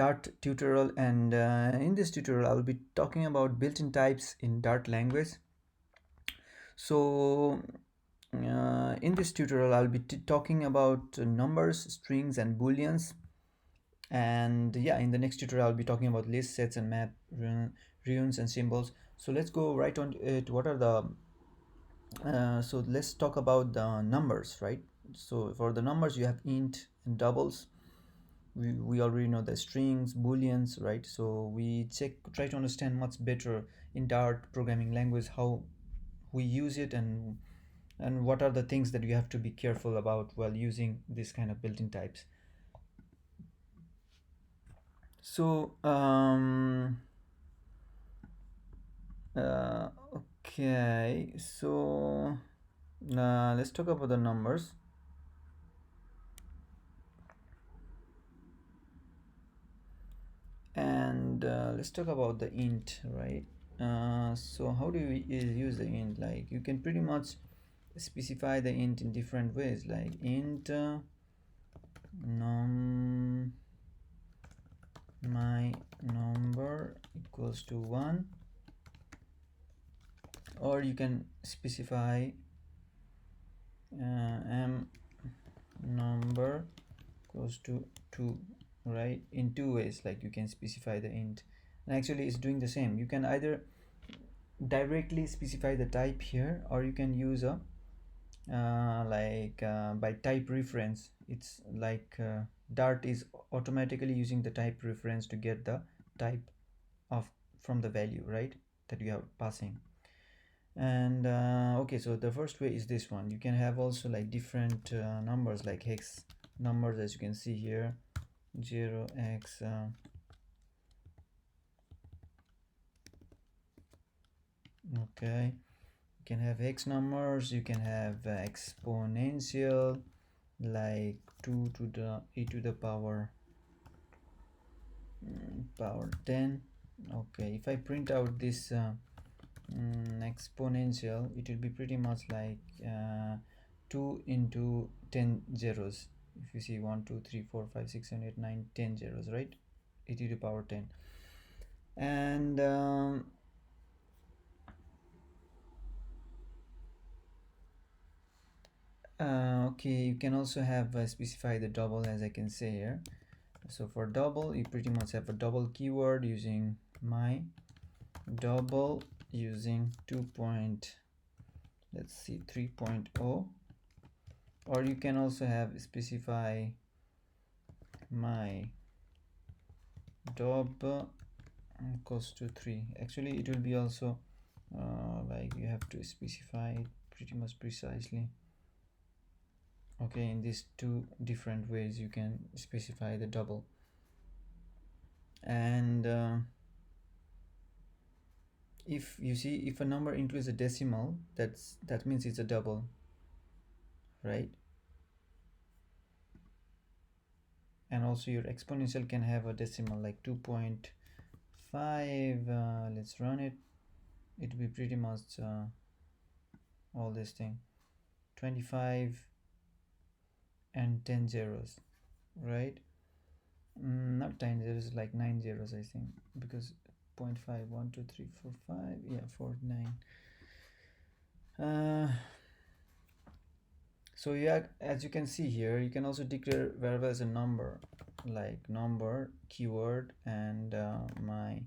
Dart tutorial, and in this tutorial I will be talking about built-in types in Dart language. So in this tutorial I'll be talking about numbers, strings, and booleans. And yeah, in the next tutorial I'll be talking about lists, sets, and map, runes, and symbols. So let's go right on it. What are the so let's talk about the numbers, right? So for the numbers you have int and doubles. We already know the strings, booleans, right? So we try to understand much better in Dart programming language how we use it, and what are the things that you have to be careful about while using this kind of built-in types. So okay, so let's talk about the numbers. And let's talk about the int, right? So how do we use the int? Like, you can pretty much specify the int in different ways, like int num my number equals to 1, or you can specify m number equals to 2, right? In two ways, like you can specify the int, and actually it's doing the same. You can either directly specify the type here, or you can use a by type reference. It's like Dart is automatically using the type reference to get the type of from the value, right, that you are passing. And okay, so the first way is this one. You can have also like different numbers, like hex numbers, as you can see here, 0x okay. You can have hex numbers, you can have exponential, like 2 to the e to the power 10. Okay, if I print out this exponential, it will be pretty much like 2 into 10 zeros. If you see 1 2 3 4 5 6 7 8 9 10 zeros, right? E to the power 10. And okay, you can also have specify the double, as I can say here. So for double, you pretty much have a double keyword using my double using 2 point, let's see, 3.0. Or you can also have specify my double equals to 3. Actually it will be also like you have to specify it pretty much precisely. Okay, in these two different ways you can specify the double. And if you see, if a number includes a decimal, that means it's a double, right? And also your exponential can have a decimal, like 2.5. Let's run it. It will be pretty much all this thing, 25 and 10 zeros, right? Not 10 zeros, like 9 zeros, I think, because 0.5, 1 2 3 4 5, yeah, 4 9. So yeah, as you can see here, you can also declare variable as a number, like number keyword, and my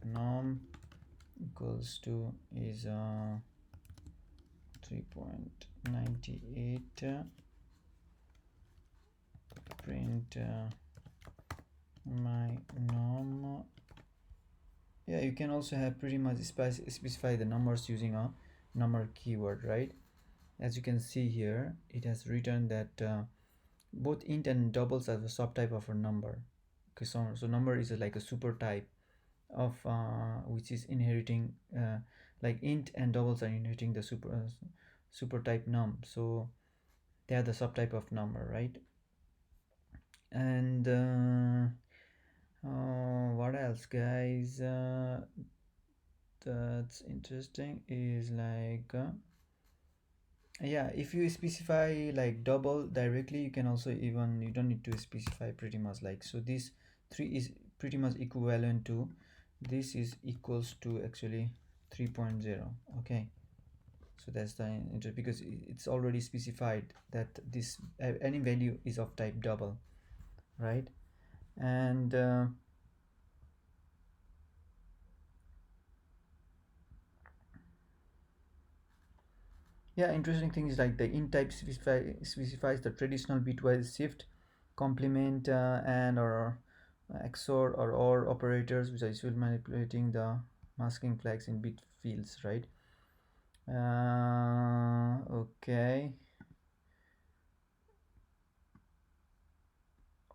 num equals to is 3.98. Print my num. Yeah, you can also have pretty much specify the numbers using a number keyword, right? As you can see here, it has written that both int and doubles are the subtype of a number. Okay, so number is like a super type of which is inheriting like int and doubles are inheriting the super type num, so they are the subtype of number, right? And what else, guys? That's interesting is like Yeah, if you specify like double directly, you can also, even you don't need to specify pretty much, like, so this 3 is pretty much equivalent to, this is equals to actually 3.0. okay, so that's the because it's already specified that this any value is of type double, right? And yeah, interesting thing is like the int type specifies the traditional bitwise shift, complement, and or XOR or operators, which are useful manipulating the masking flags in bit fields, right? Okay.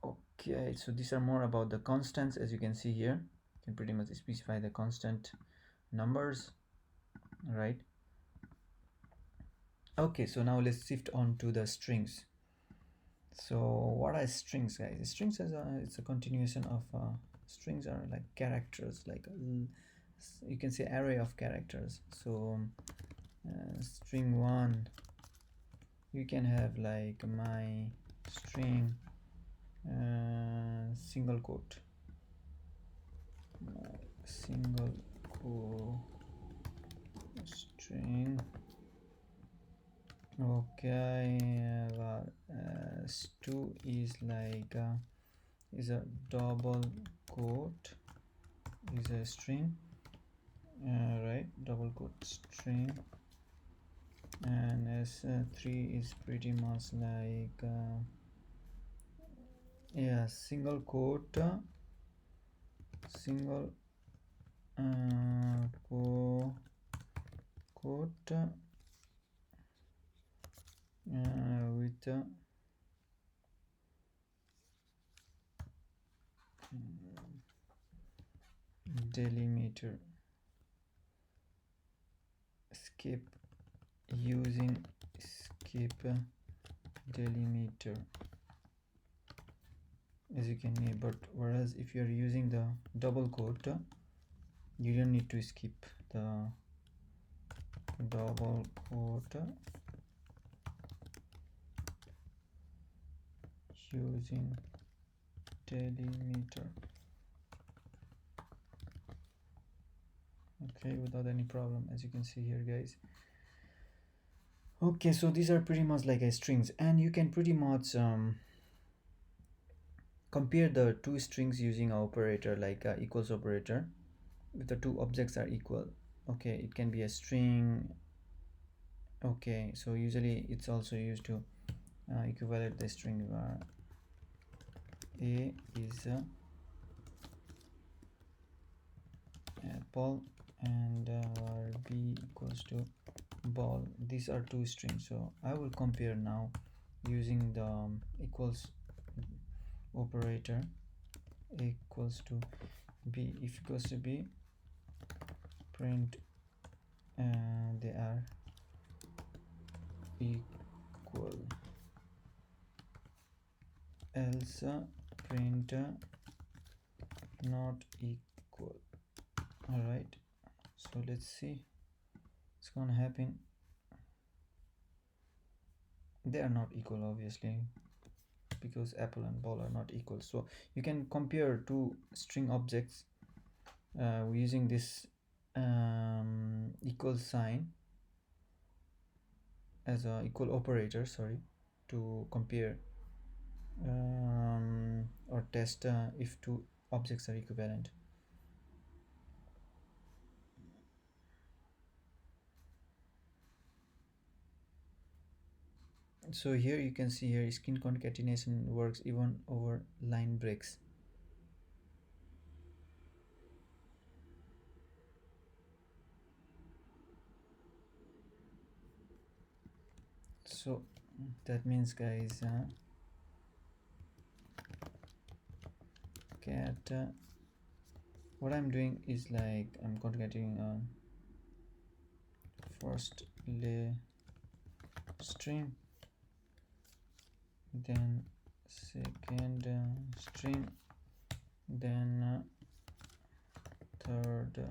Okay, so these are more about the constants. As you can see here, you can pretty much specify the constant numbers, right? Okay, so now let's shift on to the strings. So what are strings, guys? Strings is it's a continuation of strings are like characters, like you can say array of characters. So string 1, you can have like my string single quote, single quote string. Okay, stu is like is a double quote, is a string, right? Double quote string. And s3 is pretty much like yeah, single quote, single quote with delimiter, skip, using skip delimiter, as you can hear. But whereas if you are using the double quote, you don't need to skip the double quote using delimiter, okay, without any problem, as you can see here, guys. Okay, so these are pretty much like a strings, and you can pretty much compare the two strings using an operator like equals operator. If the two objects are equal, okay, it can be a string. Okay, so usually it's also used to equivalent the string a is apple and b equals to ball. These are two strings, so I will compare now using the equals operator. A equals to b, if equals to b, print they are equal, else print not equal. All right, so let's see what's gonna happen. They are not equal, obviously, because apple and ball are not equal. So you can compare two string objects using this equal sign as a equal operator, sorry, to compare or test if two objects are equivalent. So here you can see here skin concatenation works even over line breaks. So that means, guys, cat what I'm doing is like I'm concatenating first lay string, then second string, then third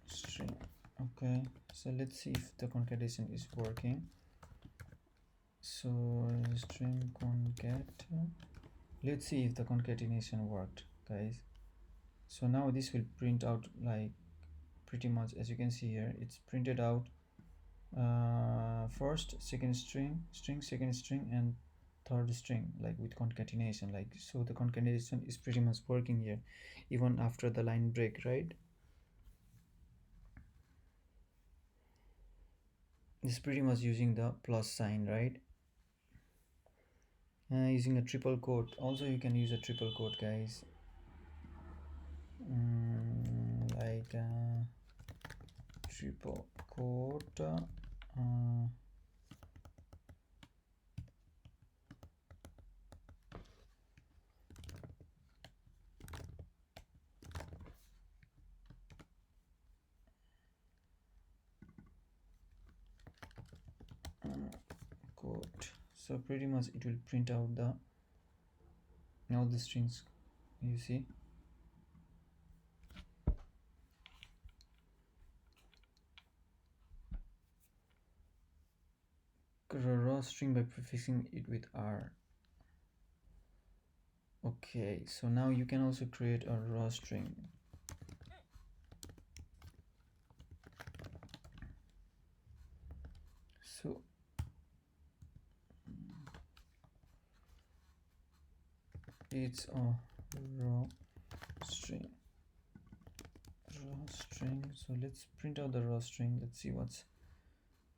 string. Okay, So let's see if the concatenation is working. So string concat, let's see if the concatenation worked, guys. So now this will print out like pretty much, as you can see here, it's printed out first, second string, second string, and third string, like with concatenation. Like, so the concatenation is pretty much working here even after the line break, right? It's pretty much using the plus sign, right? Using a triple quote, also you can use a triple quote, guys. Like triple quote, quote. So pretty much it will print out the all the strings, you see. Raw string by prefixing it with R. Okay, so now you can also create a raw string. So it's a raw string. So let's print out the raw string. Let's see what's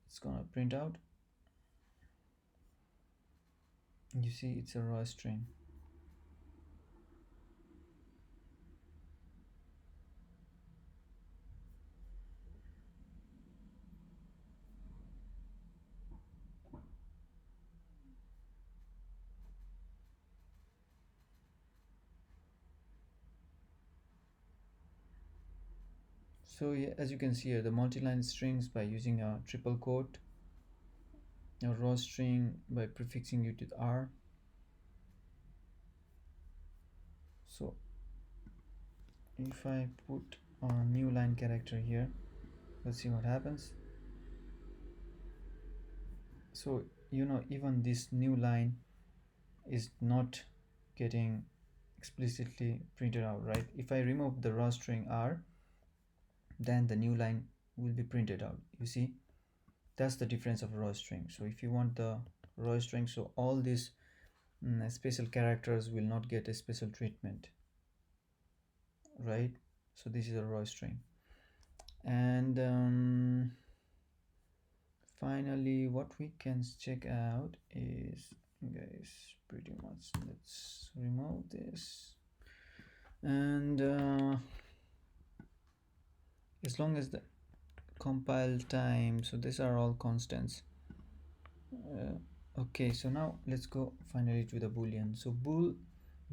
it's gonna print out. You see, it's a raw string. So yeah, as you can see here, the multi-line strings by using a triple quote, a raw string by prefixing it with R. So if I put a new line character here, let's see what happens. So you know, even this new line is not getting explicitly printed out, right? If I remove the raw string R, then the new line will be printed out. You see, that's the difference of raw string. So if you want the raw string, so all these special characters will not get a special treatment, right? So this is a raw string. And finally, what we can check out is, guys, pretty much, let's remove this, and as long as the compile time, so these are all constants. Okay, so now let's go finally to the boolean. So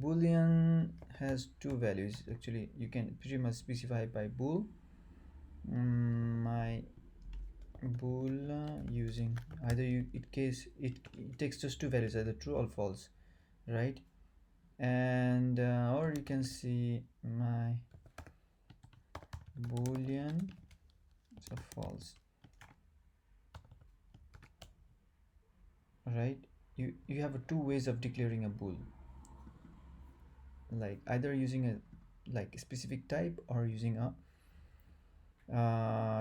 boolean has two values. Actually, you can pretty much specify by bool. My bool using either it takes just two values, either true or false, right? And or you can see my boolean, so false, right? You have two ways of declaring a bool, like either using a like specific type or using a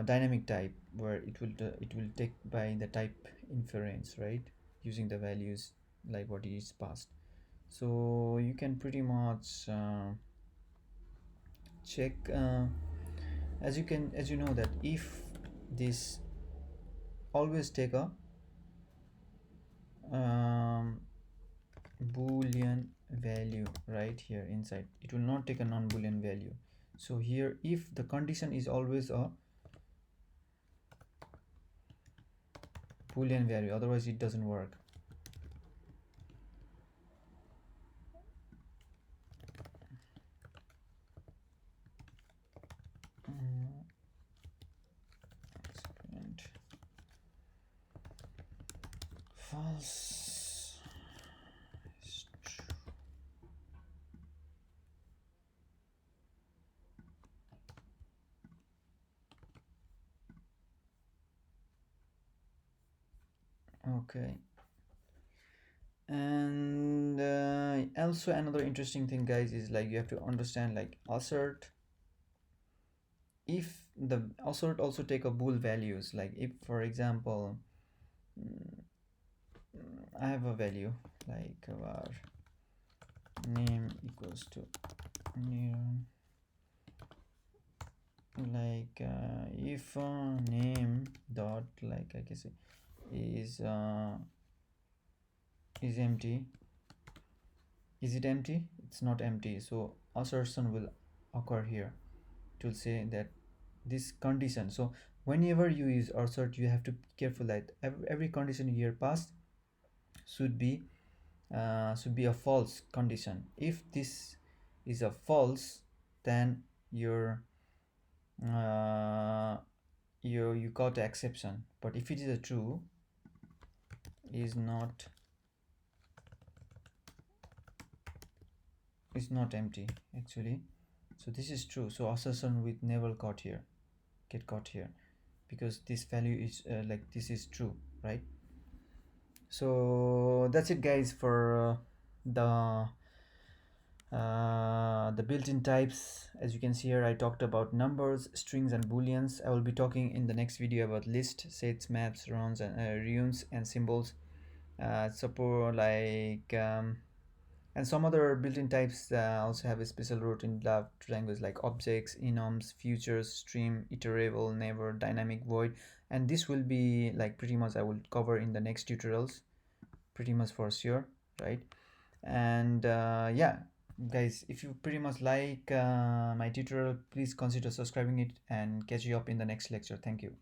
dynamic type, where it will take by the type inference, right, using the values like what is passed. So you can pretty much check, as you know that if this always take a boolean value right here inside, it will not take a non-boolean value. So here, if the condition is always a boolean value, otherwise it doesn't work. False is true. Okay. And also another interesting thing, guys, is like you have to understand like assert. If the assert also take a bool values, like if for example, mm, I have a value like var name equals to new, like if name dot, like I guess is empty. Is it empty? It's not empty, so assertion will occur here. It will say that this condition. So whenever you use assert, you have to be careful that every condition you here passed should be a false condition. If this is a false, then your you got the exception. But if it is a true, is not empty actually. So this is true, so assertion with never get caught here, because this value is like this is true, right? So that's it, guys, for the built-in types. As you can see here, I talked about numbers, strings, and booleans. I will be talking in the next video about list, sets, maps, runs, and runes, and symbols. Support like and some other built-in types also have a special root in left language, like objects, enums, futures, stream, iterable, never, dynamic, void. And this will be like pretty much I will cover in the next tutorials, pretty much for sure, right? And yeah, guys, if you pretty much like my tutorial, please consider subscribing it, and catch you up in the next lecture. Thank you.